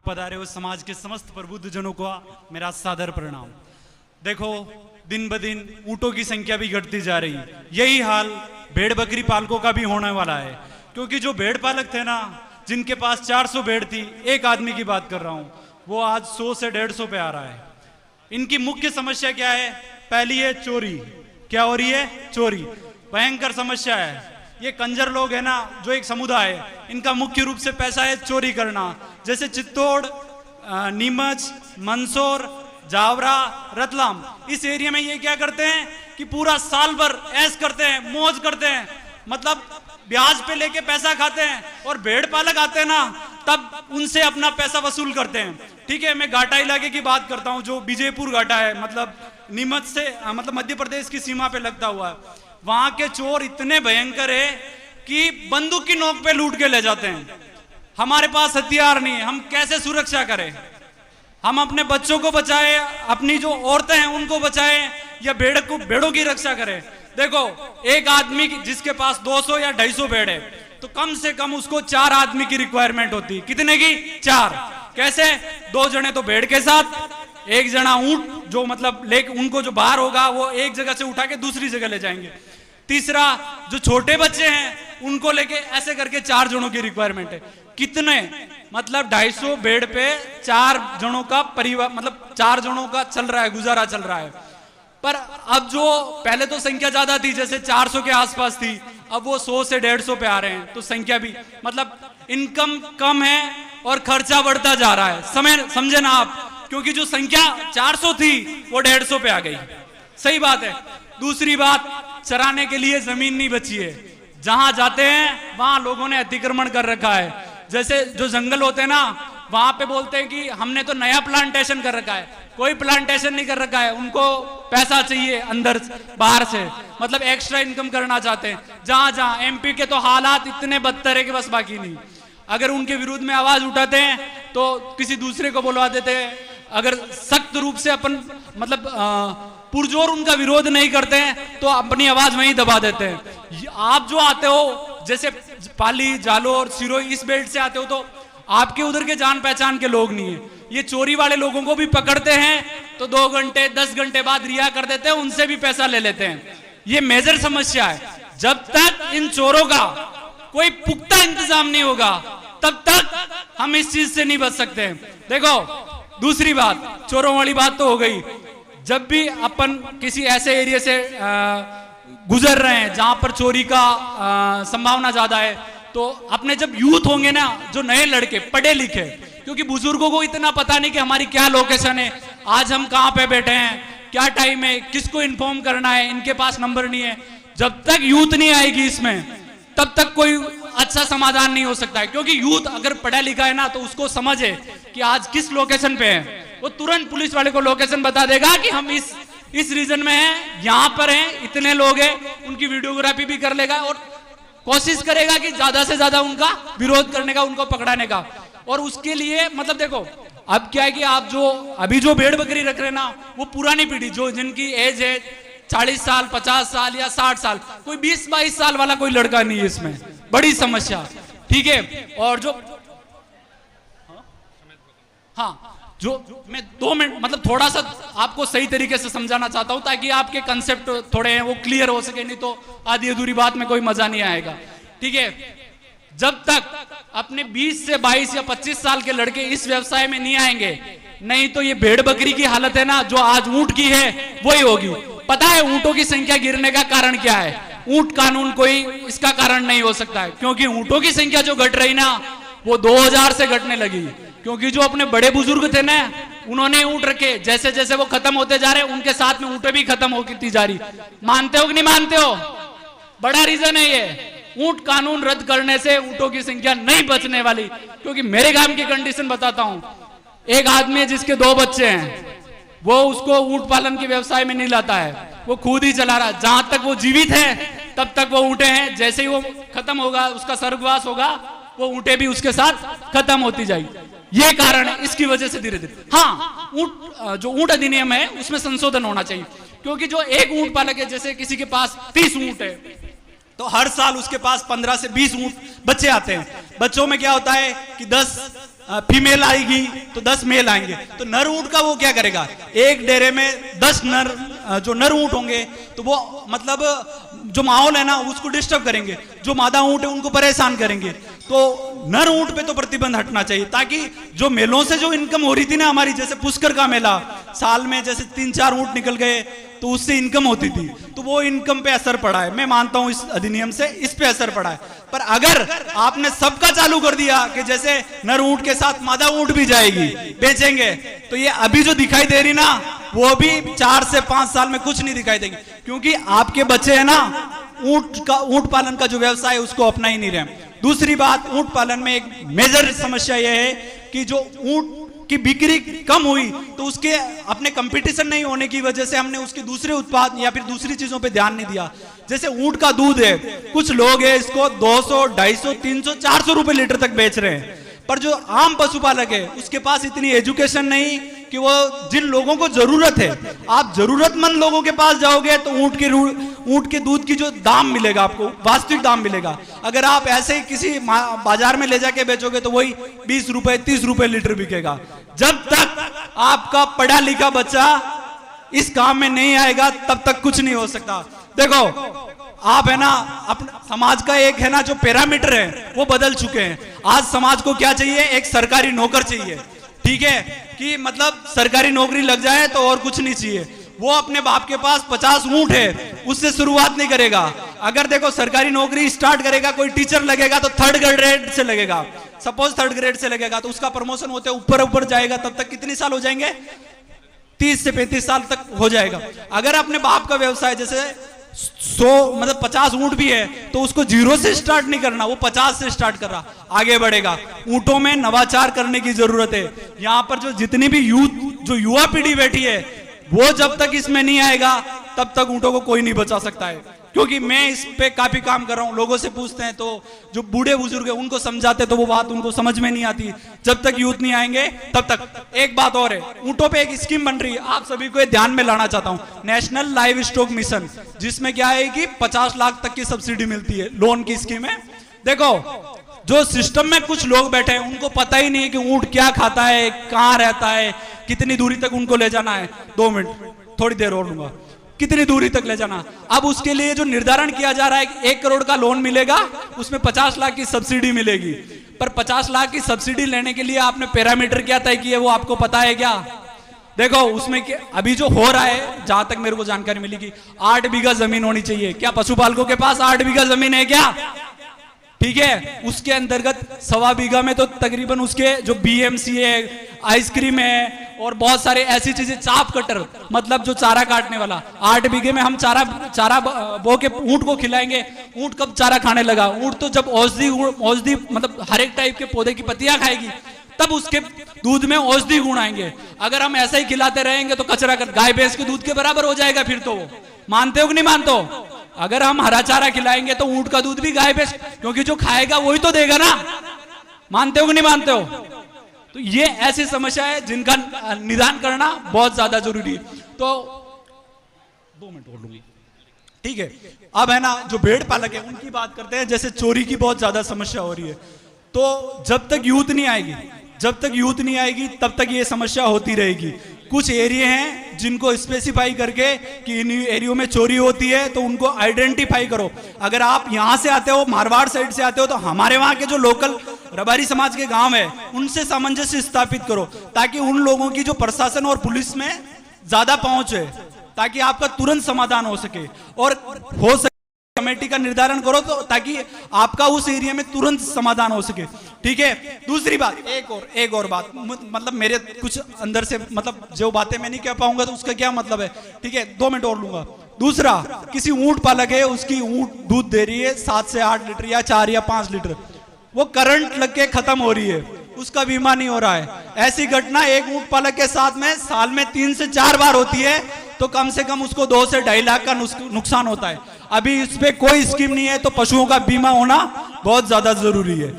पधारे हुए समाज के समस्त प्रबुद्ध जनों को मेरा सादर प्रणाम। देखो, दिन ब दिन ऊँटों की संख्या भी घटती जा रही है। यही हाल भेड़ बकरी पालकों का भी होने वाला है, क्योंकि जो भेड़ पालक थे ना, जिनके पास 400 भेड़ थी, एक आदमी की बात कर रहा हूं, वो आज 100 से 150 पे आ रहा है। इनकी मुख्य समस्या क्या है? पहली है चोरी। क्या हो रही है? चोरी भयंकर समस्या है। ये कंजर लोग है ना, जो एक समुदाय है, इनका मुख्य रूप से पैसा है चोरी करना। जैसे चित्तौड़, नीमच, मंदसौर, जावरा, रतलाम, इस एरिया में ये क्या करते हैं कि पूरा साल भर ऐश करते हैं, मौज करते हैं, मतलब ब्याज पे लेके पैसा खाते हैं, और भेड़ पालक आते हैं ना, तब उनसे अपना पैसा वसूल करते हैं। ठीक है, मैं घाटा इलाके की बात करता हूं, जो विजयपुर घाटा है, मतलब नीमच से मतलब मध्य प्रदेश की सीमा पे लगता हुआ है। वहां के चोर इतने भयंकर है कि बंदूक की नोक पे लूट के ले जाते हैं। हमारे पास हथियार नहीं है, हम कैसे सुरक्षा करें? हम अपने बच्चों को बचाए, अपनी जो औरतें हैं उनको बचाएं, या भेड़ों की रक्षा करें? देखो, एक आदमी जिसके पास 200 या 250 भेड़ है, तो कम से कम उसको 4 आदमी की रिक्वायरमेंट होती। कितने की? 4। कैसे? 2 जने तो भेड़ के साथ, 1 जना ऊंट, जो मतलब लेके उनको जो बाहर होगा वो एक जगह से उठा के दूसरी जगह ले जाएंगे। तीसरा, जो छोटे बच्चे हैं उनको लेके, ऐसे करके 4 जनों की रिक्वायरमेंट है। कितने? मतलब 250 भेड़ पे 4 जनों का परिवार, मतलब 4 जनों का चल रहा है, गुजारा चल रहा है। पर अब जो पहले तो संख्या ज्यादा थी, जैसे 400 के आसपास थी, अब वो 100 से 150 पे आ रहे हैं, तो संख्या भी, मतलब इनकम कम है और खर्चा बढ़ता जा रहा है। समझे ना आप? क्योंकि जो संख्या 400 थी वो 150 पे आ गई। सही बात है। दूसरी बात, चराने के लिए जमीन नहीं बची है। जहां जाते हैं वहां लोगों ने अतिक्रमण कर रखा है। जैसे जो जंगल होते हैं ना, वहां पे बोलते हैं कि हमने तो नया प्लांटेशन कर रखा है। कोई प्लांटेशन नहीं कर रखा है, उनको पैसा चाहिए अंदर बाहर से, मतलब एक्स्ट्रा इनकम करना चाहते हैं। जहां जहां एमपी के तो हालात इतने बदतर है कि बस बाकी नहीं। अगर उनके विरुद्ध में आवाज उठाते हैं तो किसी दूसरे को बुलवा देते हैं। अगर सख्त रूप से अपन मतलब पुरजोर उनका विरोध नहीं करते हैं तो अपनी आवाज वहीं दबा देते हैं। आप जो आते हो, जैसे पाली, जालोर, सिरोही, इस बेल्ट से आते हो, तो आपके उधर के जान पहचान के लोग नहीं है। ये चोरी वाले लोगों को भी पकड़ते हैं तो 2 घंटे 10 घंटे बाद रिहा कर देते हैं, उनसे भी पैसा ले लेते हैं। ये मेजर समस्या है। जब तक इन चोरों का कोई पुख्ता इंतजाम नहीं होगा, तब तक हम इस चीज से नहीं बच सकते। देखो, दूसरी बात, चोरों वाली बात तो हो गई। जब भी अपन किसी ऐसे एरिया से गुजर रहे हैं जहां पर चोरी का संभावना ज्यादा है, तो अपने जब यूथ होंगे ना, जो नए लड़के पढ़े लिखे, क्योंकि बुजुर्गों को इतना पता नहीं कि हमारी क्या लोकेशन है, आज हम कहां पे बैठे हैं, क्या टाइम है, किसको इन्फॉर्म करना है, इनके पास नंबर नहीं है। जब तक यूथ नहीं आएगी इसमें, तब तक कोई अच्छा समाधान नहीं हो सकता है। क्योंकि यूथ अगर पढ़ा लिखा है ना, तो उसको समझ है कि आज किस लोकेशन पे है, वो तुरंत पुलिस वाले को लोकेशन बता देगा कि हम इस रीजन में हैं, यहां पर हैं, इतने लोग हैं, उनकी वीडियोग्राफी भी कर लेगा और कोशिश करेगा कि ज्यादा से ज्यादा उनका विरोध करने का, उनको पकड़ाने का। और उसके लिए मतलब देखो, अब क्या है कि आप जो अभी जो भेड़ बकरी रख रहे हैं ना, वो पुरानी पीढ़ी, जो जिनकी एज है 40 साल, 50 साल या 60 साल, कोई 20-22 साल वाला कोई लड़का नहीं है इसमें। बड़ी समस्या। ठीक है। और जो जो मैं 2 मिनट मतलब थोड़ा सा आपको सही तरीके से समझाना चाहता हूं, ताकि आपके कंसेप्ट थोड़े हैं वो क्लियर हो सके, नहीं तो आधी अधूरी बात में कोई मजा नहीं आएगा। ठीक है। जब तक अपने 20 से 22 या 25 साल के लड़के इस व्यवसाय में नहीं आएंगे, नहीं तो ये भेड़ बकरी की हालत है ना, जो आज ऊंट की है वही होगी। पता है ऊंटों की संख्या गिरने का कारण क्या है? ऊंट कानून कोई इसका कारण नहीं हो सकता है, क्योंकि ऊंटों की संख्या जो घट रही ना, वो 2000 से घटने लगी। क्योंकि जो अपने बड़े बुजुर्ग थे ना, उन्होंने ऊंट रखे, जैसे जैसे वो खत्म होते जा रहे, उनके साथ में ऊंटें भी खत्म होती जा रही। मानते हो कि नहीं मानते हो? बड़ा रीजन है ये। ऊंट कानून रद्द करने से ऊंटों की संख्या नहीं बचने वाली। क्योंकि मेरे गांव की कंडीशन बताता हूं, एक आदमी है जिसके 2 बच्चे हैं, वो उसको ऊंट पालन के व्यवसाय में नहीं लाता है, वो खुद ही चला रहा है। जहां तक वो जीवित है तब तक वो ऊंटे हैं, जैसे ही वो खत्म होगा, उसका स्वर्गवास होगा, वो ऊंटे भी उसके साथ खत्म होती जाएगी। ये कारण है, इसकी वजह से धीरे धीरे। हाँ, जो ऊंट अधिनियम है उसमें संशोधन होना चाहिए। क्योंकि जो एक ऊंट पालक है, जैसे किसी के पास 30 ऊंट है, तो हर साल उसके पास 15 से 20 ऊंट बच्चे आते हैं। बच्चों में क्या होता है कि 10 फीमेल आएगी तो 10 मेल आएंगे, तो नर ऊंट का वो क्या करेगा, एक डेरे में 10 नर जो नर ऊंट होंगे तो वो मतलब जो माहौल है ना उसको डिस्टर्ब करेंगे, जो मादा ऊंट है उनको परेशान करेंगे। तो नर ऊंट पे तो प्रतिबंध हटना चाहिए, ताकि जो मेलों से जो इनकम हो रही थी ना हमारी, जैसे पुष्कर का मेला साल में जैसे 3-4 ऊंट निकल गए तो उससे इनकम होती थी, तो वो इनकम पे असर पड़ा है। मैं मानता हूं इस अधिनियम से इस पे असर पड़ा है। पर अगर आपने सबका चालू कर दिया कि जैसे नर ऊंट के साथ मादा ऊंट भी जाएगी बेचेंगे, तो ये अभी जो दिखाई दे रही ना वो भी 4 से 5 साल में कुछ नहीं दिखाई देंगे, क्योंकि आपके बच्चे है ना ऊंट पालन का जो व्यवसाय है उसको अपना ही नहीं रहे। दूसरी बात, ऊंट पालन में एक मेजर समस्या यह है कि जो ऊंट की बिक्री कम हुई तो उसके अपने कंपटीशन नहीं होने की वजह से हमने उसके दूसरे उत्पाद या फिर दूसरी चीजों पे ध्यान नहीं दिया। जैसे ऊंट का दूध है, कुछ लोग है इसको 200, 250, 300, 400 रुपए लीटर तक बेच रहे हैं, पर जो आम पशुपालक है उसके पास इतनी एजुकेशन नहीं कि वो जिन लोगों को जरूरत है, आप जरूरतमंद लोगों के पास जाओगे तो ऊंट के दूध की जो दाम मिलेगा आपको वास्तविक दाम मिलेगा। अगर आप ऐसे ही किसी बाजार में ले जाके बेचोगे तो वही 20 रुपए 30 रुपए लीटर बिकेगा। जब तक आपका पढ़ा लिखा बच्चा इस काम में नहीं आएगा तब तक कुछ नहीं हो सकता। देखो आप है ना अपने समाज का एक है ना जो पैरामीटर है वो बदल चुके हैं। आज समाज को क्या चाहिए, एक सरकारी नौकर चाहिए, ठीक है, कि मतलब सरकारी नौकरी लग जाए तो और कुछ नहीं चाहिए। वो अपने बाप के पास 50 ऊंट है उससे शुरुआत नहीं करेगा। अगर देखो सरकारी नौकरी स्टार्ट करेगा, कोई टीचर लगेगा तो 3rd ग्रेड से लगेगा, सपोज 3rd ग्रेड से लगेगा तो उसका प्रमोशन होते ऊपर जाएगा, तब तक कितने साल हो जाएंगे, 30 से 35 साल तक हो जाएगा। अगर अपने बाप का व्यवसाय जैसे 100 मतलब 50 ऊंट भी है तो उसको 0 से स्टार्ट नहीं करना, वो 50 से स्टार्ट कर रहा, आगे बढ़ेगा। ऊंटों में नवाचार करने की जरूरत है। यहाँ पर जो जितनी भी जो युवा पीढ़ी बैठी है वो जब तक इसमें नहीं आएगा तब तक ऊंटों को कोई नहीं बचा सकता है। क्योंकि मैं इस पे काफी काम कर रहा हूं, लोगों से पूछते हैं तो जो बूढ़े बुजुर्ग है उनको समझाते तो वो बात उनको समझ में नहीं आती। जब तक यूथ नहीं आएंगे तब तक। एक बात और है, ऊंटों पे एक स्कीम बन रही है, आप सभी को ध्यान में लाना चाहता हूं, नेशनल लाइव स्टॉक मिशन, जिसमें क्या है कि 50 लाख तक की सब्सिडी मिलती है, लोन की स्कीम है। देखो जो सिस्टम में कुछ लोग बैठे हैं उनको पता ही नहीं है कि ऊंट क्या खाता है, कहाँ रहता है, कितनी दूरी तक उनको ले जाना है। 2 मिनट थोड़ी देर और लूंगा, कितनी दूरी तक ले जाना। अब उसके लिए जो निर्धारण किया जा रहा है कि 1 करोड़ का लोन मिलेगा, उसमें 50 लाख की सब्सिडी मिलेगी। पर 50 लाख की सब्सिडी लेने के लिए आपने पैरामीटर क्या तय किए वो आपको पता है क्या? देखो उसमें अभी जो हो रहा है, जहां तक मेरे को जानकारी मिली कि 8 बीघा जमीन होनी चाहिए। क्या पशुपालकों के पास 8 बीघा जमीन है क्या? ठीक है, उसके अंतर्गत 1.25 बीघा में तो तकरीबन उसके जो बीएमसी है, आइसक्रीम है और बहुत सारे ऐसी चीजें, चाप कटर मतलब जो चारा काटने वाला, 8 बीघे में हम चारा बो के ऊंट को खिलाएंगे। ऊंट कब चारा खाने लगा? ऊंट तो जब औषधि मतलब हर एक टाइप के पौधे की पत्तियां खाएगी तब उसके दूध में औषधि गुण आएंगे। अगर हम ऐसा ही खिलाते रहेंगे तो कचरा कर गाय भैंस के दूध के बराबर हो जाएगा फिर तो वो। मानते हो कि नहीं मानते हो? अगर हम हरा चारा खिलाएंगे तो ऊंट का दूध भी गाय भैंस, क्योंकि जो खाएगा वही तो देगा ना। मानते हो कि नहीं मानते हो? तो ये ऐसी समस्या है जिनका निदान करना बहुत ज्यादा जरूरी है। तो 2 मिनट और लूंगी, ठीक है। अब है ना जो भेड़ पालक है उनकी बात करते हैं। जैसे चोरी की बहुत ज्यादा समस्या हो रही है, तो जब तक यूथ नहीं आएगी तब तक ये समस्या होती रहेगी। कुछ एरिया हैं जिनको स्पेसिफाई करके कि इन एरियो में चोरी होती है तो उनको आइडेंटिफाई करो। अगर आप यहां से आते हो, मारवाड़ साइड से आते हो, तो हमारे वहां के जो लोकल रबारी समाज के गांव है उनसे सामंजस्य स्थापित करो, ताकि उन लोगों की जो प्रशासन और पुलिस में ज्यादा पहुंच है, ताकि आपका तुरंत समाधान हो सके। और हो सके कमेटी का निर्धारण करो तो ताकि आपका उस एरिया में तुरंत समाधान हो सके, ठीक है। दूसरी बात, एक और बात, मतलब मेरे कुछ अंदर से मतलब जो बातें मैं नहीं कह पाऊंगा तो उसका क्या मतलब है, ठीक है, 2 मिनट और लूंगा। दूसरा, किसी ऊंट पालक है, उसकी ऊंट दूध दे रही है 7 से 8 लीटर या 4 या 5 लीटर, वो करंट लग के खत्म हो रही है, उसका बीमा नहीं हो रहा है। ऐसी घटना एक ऊंट पालक के साथ में साल में 3 से 4 बार होती है, तो कम से कम उसको 2 से 2.5 लाख का नुकसान होता है। अभी इस पे कोई स्कीम नहीं है, तो पशुओं का बीमा होना बहुत ज्यादा जरूरी है।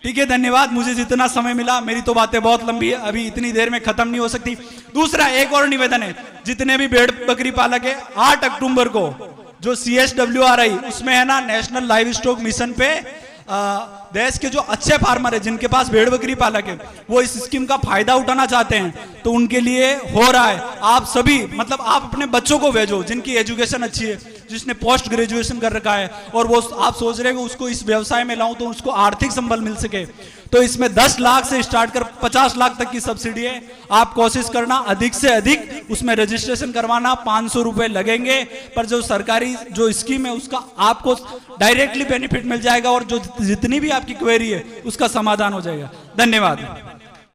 ठीक है, धन्यवाद। मुझे जितना समय मिला, मेरी तो बातें बहुत लंबी है, अभी इतनी देर में खत्म नहीं हो सकती। दूसरा एक और निवेदन है, जितने भी भेड़ बकरी पालक है, 8 अक्टूबर को जो CSWRI उसमें है ना नेशनल लाइव स्टॉक मिशन पे देश के जो अच्छे फार्मर है, जिनके पास भेड़ बकरी पालक है, वो इस स्कीम का फायदा उठाना चाहते हैं तो उनके लिए हो रहा है। आप सभी मतलब आप अपने बच्चों को भेजो जिनकी एजुकेशन अच्छी है, जिसने पोस्ट ग्रेजुएशन कर रखा है और वो आप सोच रहे हैं कि उसको इस व्यवसाय में लाऊं तो उसको आर्थिक संबल मिल सके, तो इसमें 10 लाख से स्टार्ट कर 50 लाख तक की सब्सिडी है। आप कोशिश करना अधिक से अधिक उसमें रजिस्ट्रेशन करवाना। 500 रुपए लगेंगे, पर जो सरकारी जो स्कीम है उसका आपको डायरेक्टली बेनिफिट मिल जाएगा और जो जितनी भी आपकी क्वेरी है उसका समाधान हो जाएगा। धन्यवाद।